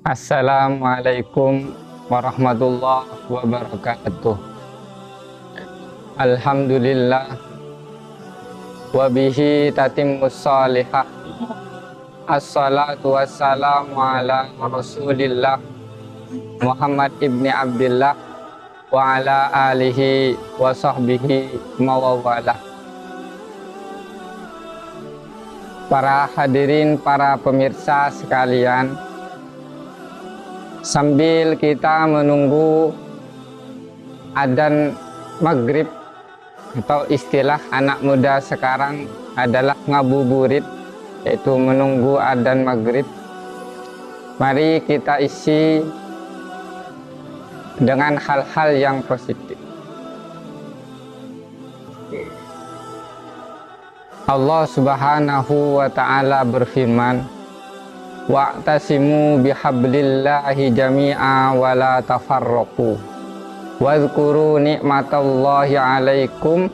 Assalamualaikum warahmatullahi wabarakatuh. Alhamdulillah wa bihi tatimmus salihah. Assalatu wassalamu ala Rasulillah Muhammad ibni Abdillah wa ala alihi wa sahbihi mawawalah. Para hadirin, para pemirsa sekalian, sambil kita menunggu adzan maghrib, atau istilah anak muda sekarang adalah ngabuburit, yaitu menunggu adzan maghrib, mari kita isi dengan hal-hal yang positif. Allah Subhanahu wa ta'ala berfirman, wa'tasimu bihablillahi jami'a wa la tafarraqu wadhkuru ni'matallahi 'alaikum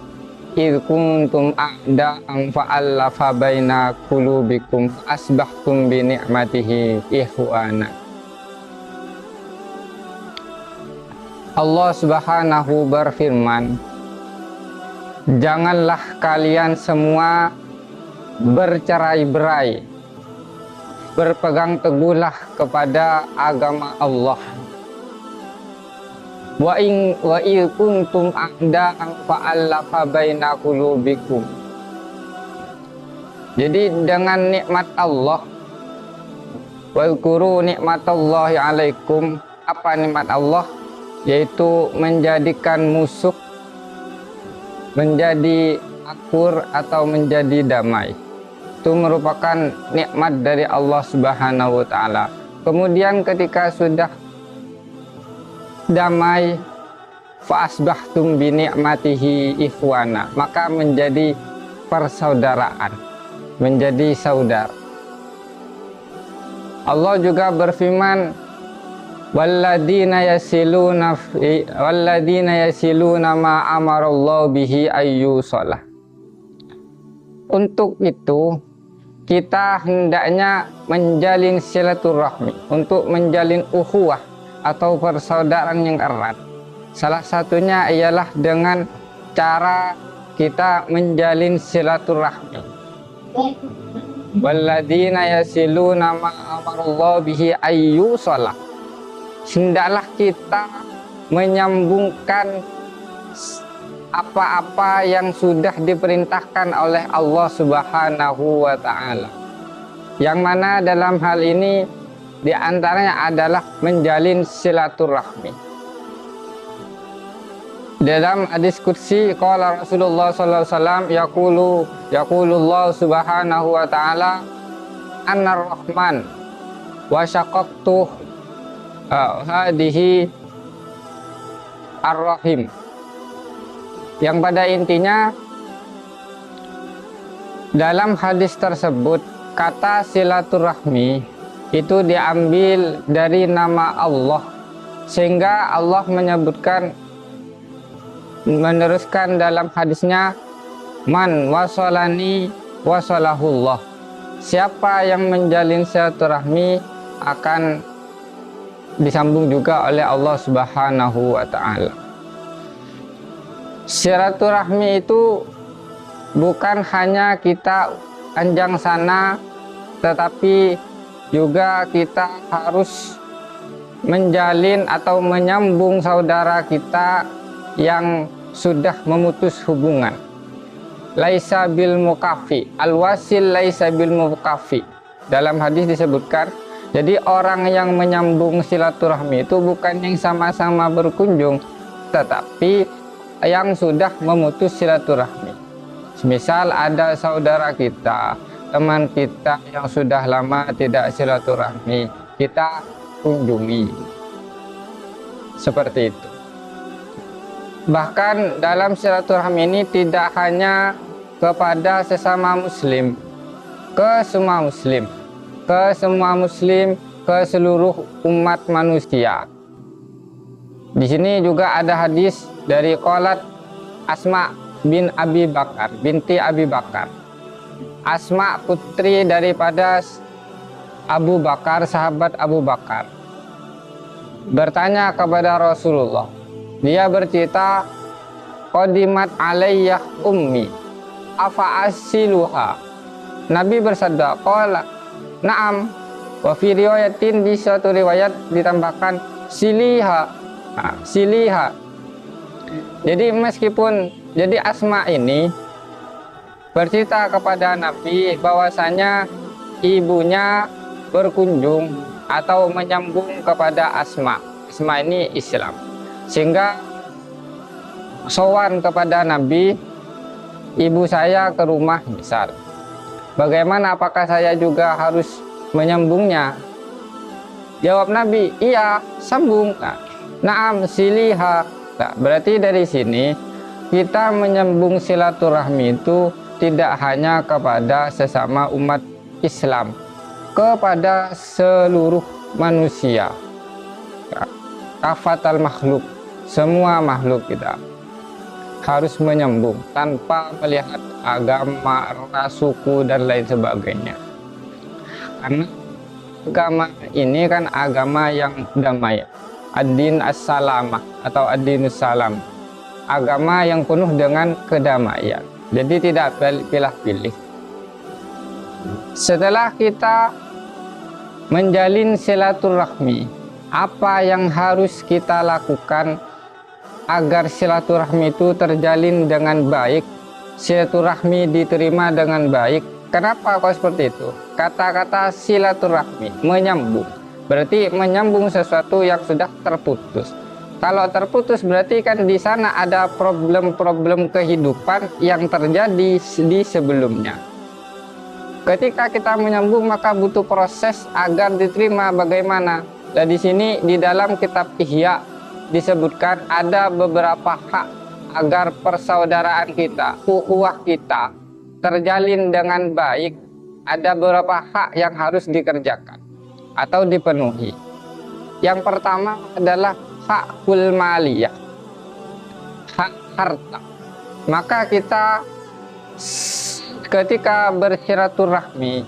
idh kuntum a'da'an fa'alafa baina qulubikum asbahtum bi ni'matihi ikhwana. Allah Subhanahu berfirman, janganlah kalian semua bercerai-berai, berpegang teguhlah kepada agama Allah. Wa in kuntum a'da'an fa'alafa baina qulubikum. Jadi dengan nikmat Allah, wadhkuru nikmatallahi 'alaikum, apa nikmat Allah? Yaitu menjadikan musuh menjadi akur atau menjadi damai. Itu merupakan nikmat dari Allah Subhanahu wa ta'ala. Kemudian ketika sudah damai, fa'asbahtum bi ni'matihi ikhwana, maka menjadi persaudaraan, menjadi saudara. Allah juga berfirman, walladzina yasiluna ma amarallahu bihi ayyusalah. Untuk itu kita hendaknya menjalin silaturahmi, untuk menjalin ukhuwah atau persaudaraan yang erat. Salah satunya ialah dengan cara kita menjalin silaturahmi. Walladzina yasiluna ma amarallahu bihi ayyusalah. Hendaklah kita menyambungkan apa-apa yang sudah diperintahkan oleh Allah Subhanahu wa ta'ala, yang mana dalam hal ini diantaranya adalah menjalin silaturahmi. Dalam hadis qudsi qala Rasulullah sallallahu alaihi wasallam yaqulullah Subhanahu wa ta'ala anar rahman wa syaqaqtu hadihi ar-rahim, yang pada intinya dalam hadis tersebut kata silaturahmi itu diambil dari nama Allah, sehingga Allah meneruskan dalam hadisnya, man wasolani wasolahullah, siapa yang menjalin silaturahmi akan disambung juga oleh Allah Subhanahu wa ta'ala. Silaturahmi itu bukan hanya kita anjang sana, tetapi juga kita harus menjalin atau menyambung saudara kita yang sudah memutus hubungan. Laisa bil mukafi, al-wasil laisa bil mukafi. Dalam hadis disebutkan, jadi orang yang menyambung silaturahmi itu bukan yang sama-sama berkunjung, tetapi yang sudah memutus silaturahmi. Misal ada saudara kita, teman kita yang sudah lama tidak silaturahmi, kita kunjungi. Seperti itu. Bahkan dalam silaturahmi ini tidak hanya kepada sesama muslim, ke semua muslim, ke seluruh umat manusia. Di sini juga ada hadis dari qalat Asma bin Abi Bakar, binti Abi Bakar. Asma putri daripada Abu Bakar, sahabat Abu Bakar. bertanya kepada Rasulullah. Dia bercerita, qadimat alayyah ummi afa asiluha. Nabi bersabda, qala na'am. Wa fi riwayatin, di suatu riwayat ditambahkan siliha. Nah, siliha. Jadi meskipun jadi Asma ini bercerita kepada Nabi bahwasanya ibunya berkunjung atau menyambung kepada Asma. Asma ini Islam, sehingga sowan kepada Nabi, ibu saya ke rumah misal. Bagaimana, apakah saya juga harus menyambungnya? Jawab Nabi, iya, sambung. Naam siliha. Nah, berarti dari sini kita menyambung silaturahmi itu tidak hanya kepada sesama umat Islam, kepada seluruh manusia, kafatal makhluk, semua makhluk kita harus menyambung tanpa melihat agama, ras, suku, dan lain sebagainya. Karena agama ini kan agama yang damai, ad-din as-salamah atau ad-dinus salam, agama yang penuh dengan kedamaian. Jadi tidak pilih-pilih. Setelah kita menjalin silaturahmi, apa yang harus kita lakukan agar silaturahmi itu terjalin dengan baik, silaturahmi diterima dengan baik? Kenapa kok seperti itu? Kata-kata silaturahmi, menyambung, berarti menyambung sesuatu yang sudah terputus. Kalau terputus berarti kan di sana ada problem-problem kehidupan yang terjadi di sebelumnya. Ketika kita menyambung maka butuh proses agar diterima. Bagaimana? Dan di sini di dalam kitab Ihya disebutkan ada beberapa hak agar persaudaraan kita, ukhuwah kita terjalin dengan baik. Ada beberapa hak yang harus dikerjakan atau dipenuhi. Yang pertama adalah hakul maliyah, hak harta. Maka kita ketika bersilaturahmi,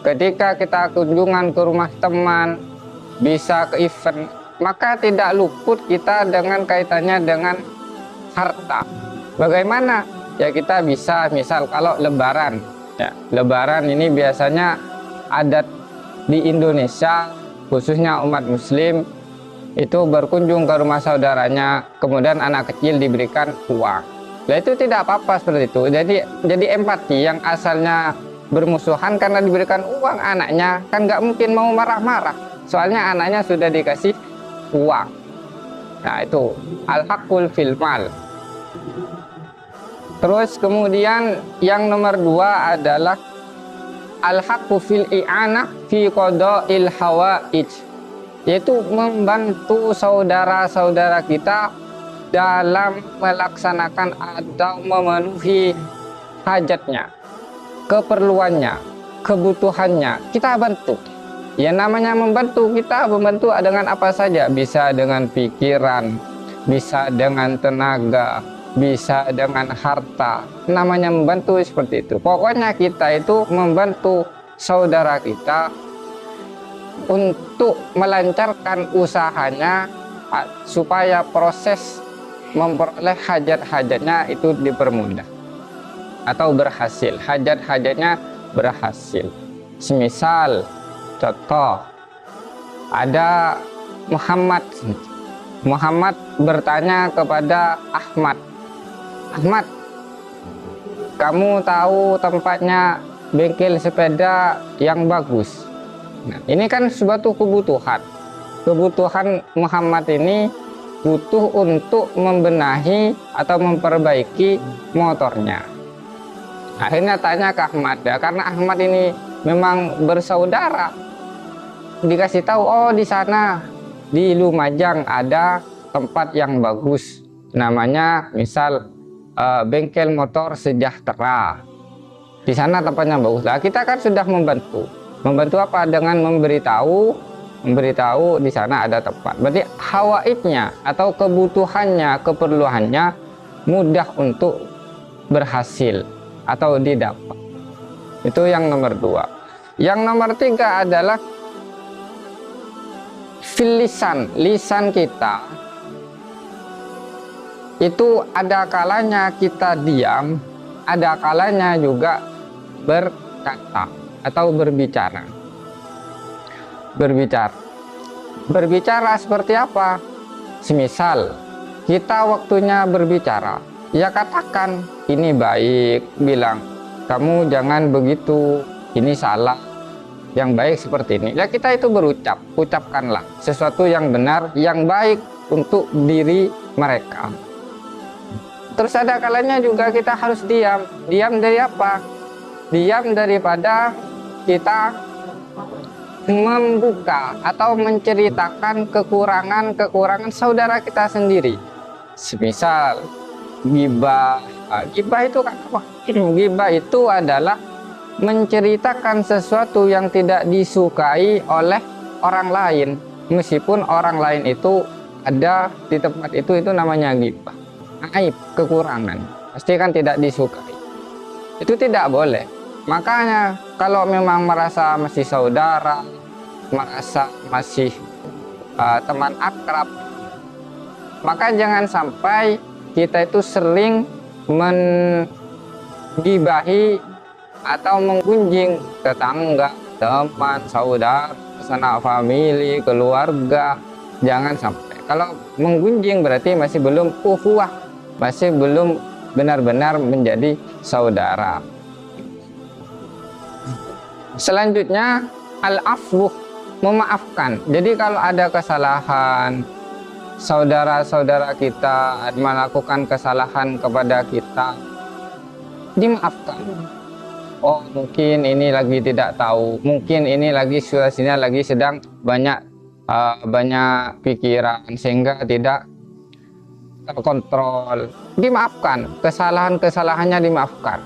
ketika kita kunjungan ke rumah teman, bisa ke event, maka tidak luput kita dengan kaitannya dengan harta. Bagaimana? Ya kita bisa, misal kalau lebaran, ya, lebaran ini biasanya adat di Indonesia, khususnya umat muslim, itu berkunjung ke rumah saudaranya, kemudian anak kecil diberikan uang. Nah itu tidak apa-apa seperti itu. Jadi empati yang asalnya bermusuhan karena diberikan uang anaknya, kan nggak mungkin mau marah-marah, soalnya anaknya sudah dikasih uang. Nah itu al-haqqul fil mal. Terus kemudian yang nomor 2 adalah al-haqqu fil i'anah fi qada'il hawaij, yaitu membantu saudara-saudara kita dalam melaksanakan atau memenuhi hajatnya, keperluannya, kebutuhannya. Kita bantu. Ya namanya membantu, kita membantu dengan apa saja, bisa dengan pikiran, bisa dengan tenaga, bisa dengan harta. Namanya membantu seperti itu. Pokoknya kita itu membantu saudara kita untuk melancarkan usahanya supaya proses memperoleh hajat-hajatnya itu dipermudah atau berhasil, hajat-hajatnya berhasil. Semisal contoh, ada Muhammad bertanya kepada Ahmad, kamu tahu tempatnya bengkel sepeda yang bagus? Nah, ini kan suatu kebutuhan Muhammad ini butuh untuk membenahi atau memperbaiki motornya. Akhirnya tanya ke Ahmad, ya, karena Ahmad ini memang bersaudara. Dikasih tahu, oh di sana di Lumajang ada tempat yang bagus, namanya misal bengkel motor Sejahtera. Di sana tempatnya bagus. Nah, kita kan sudah membantu apa? Dengan memberitahu di sana ada tempat. Berarti hawaidnya atau kebutuhannya, keperluannya mudah untuk berhasil atau didapat. Itu yang nomor 2. Yang nomor 3 adalah fil lisan kita itu ada kalanya kita diam, ada kalanya juga berkata atau berbicara. Berbicara seperti apa? Semisal kita waktunya berbicara, ya katakan ini baik, bilang kamu jangan begitu, ini salah, yang baik seperti ini. Ya kita itu ucapkanlah sesuatu yang benar, yang baik untuk diri mereka. Terus ada kalanya juga kita harus diam. Diam dari apa? Diam daripada kita membuka atau menceritakan kekurangan saudara kita sendiri. Semisal ghibah. Ghibah itu apa? Ghibah itu adalah menceritakan sesuatu yang tidak disukai oleh orang lain, meskipun orang lain itu ada di tempat itu namanya ghibah. Aib, kekurangan, pasti kan tidak disukai. Itu tidak boleh. Makanya kalau memang merasa masih saudara, merasa masih teman akrab, maka jangan sampai kita itu sering menggibahi atau menggunjing tetangga, teman, saudara, sanak famili, keluarga. Jangan sampai. Kalau menggunjing berarti masih belum ukhuwah, masih belum benar-benar menjadi saudara. Selanjutnya al-afwu, memaafkan. Jadi kalau ada kesalahan, saudara-saudara kita melakukan kesalahan kepada kita, dimaafkan. Oh mungkin ini lagi tidak tahu, mungkin ini lagi situasinya lagi sedang banyak pikiran sehingga tidak terkontrol. Dimaafkan, kesalahannya dimaafkan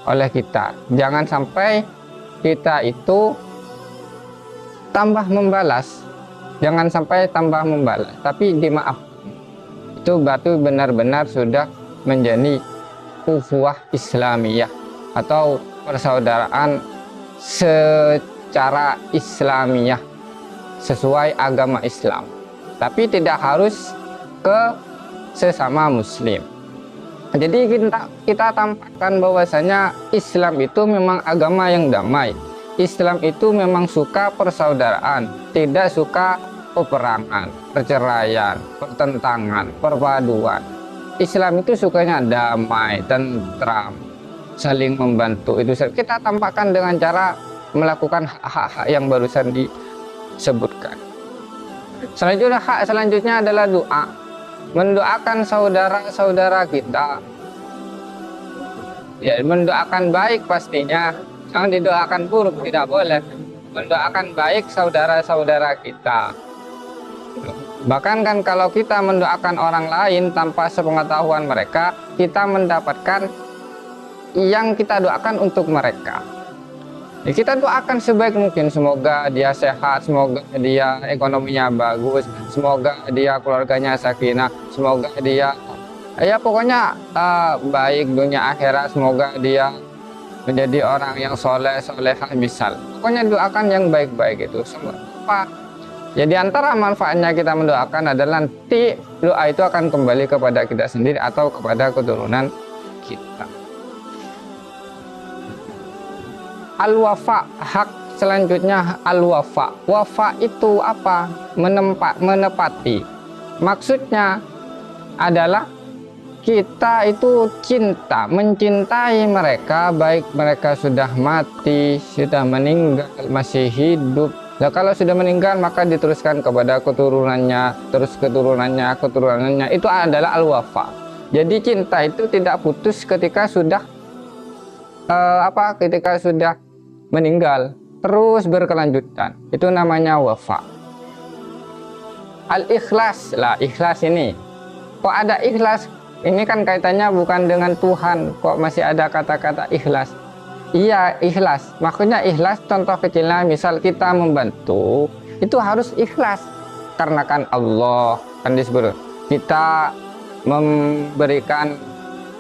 oleh kita. Jangan sampai kita itu tambah membalas, jangan sampai tambah membalas, tapi dimaafkan. Itu berarti benar-benar sudah menjadi ukhuwah Islamiyah atau persaudaraan secara Islamiyah sesuai agama Islam, tapi tidak harus ke sesama muslim. Jadi kita tampakkan bahwasanya Islam itu memang agama yang damai. Islam itu memang suka persaudaraan, tidak suka peperangan, perceraian, pertentangan, perpaduan. Islam itu sukanya damai, tentram, saling membantu. Itu kita tampakkan dengan cara melakukan hak-hak yang barusan disebutkan. Selanjutnya hak selanjutnya adalah doa. Mendoakan saudara-saudara kita. Ya, mendoakan baik pastinya. Jangan didoakan buruk, tidak boleh. Mendoakan baik saudara-saudara kita. Bahkan kan kalau kita mendoakan orang lain tanpa sepengetahuan mereka, kita mendapatkan yang kita doakan untuk mereka. Ya, kita doakan sebaik mungkin, semoga dia sehat, semoga dia ekonominya bagus, semoga dia keluarganya sakinah, semoga dia ya pokoknya baik dunia akhirat, semoga dia menjadi orang yang solehah misal. Pokoknya doakan yang baik-baik itu semua. Apa? Jadi antara manfaatnya kita mendoakan adalah nanti doa itu akan kembali kepada kita sendiri atau kepada keturunan kita. Al-wafa, hak selanjutnya al-wafa. Wafa itu apa? Menepati. Maksudnya adalah kita itu mencintai mereka, baik mereka sudah mati, sudah meninggal, masih hidup. Nah, kalau sudah meninggal maka diteruskan kepada keturunannya, terus keturunannya. Itu adalah al-wafa. Jadi cinta itu tidak putus ketika sudah ketika sudah meninggal, terus berkelanjutan. Itu namanya wafa. Al-ikhlas lah, ikhlas ini. Kok ada ikhlas? Ini kan kaitannya bukan dengan Tuhan, kok masih ada kata-kata ikhlas. Iya, ikhlas. Maksudnya ikhlas, contoh kecilnya misal kita membantu, itu harus ikhlas. Karena kan Allah, kan disebut, kita memberikan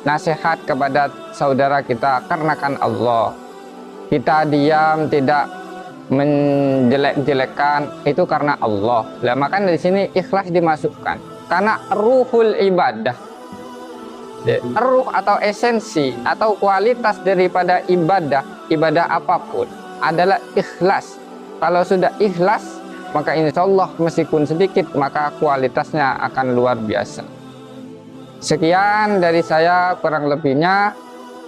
nasihat kepada saudara kita, karena kan Allah. Kita diam, tidak menjelek-jelekan itu karena Allah. Lah maka dari sini ikhlas dimasukkan karena ruhul ibadah. Ruh atau esensi atau kualitas daripada ibadah apapun adalah ikhlas. Kalau sudah ikhlas, maka insya Allah meskipun sedikit maka kualitasnya akan luar biasa. Sekian dari saya, kurang lebihnya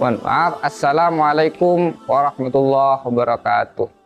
mohon maaf. Assalamualaikum warahmatullahi wabarakatuh.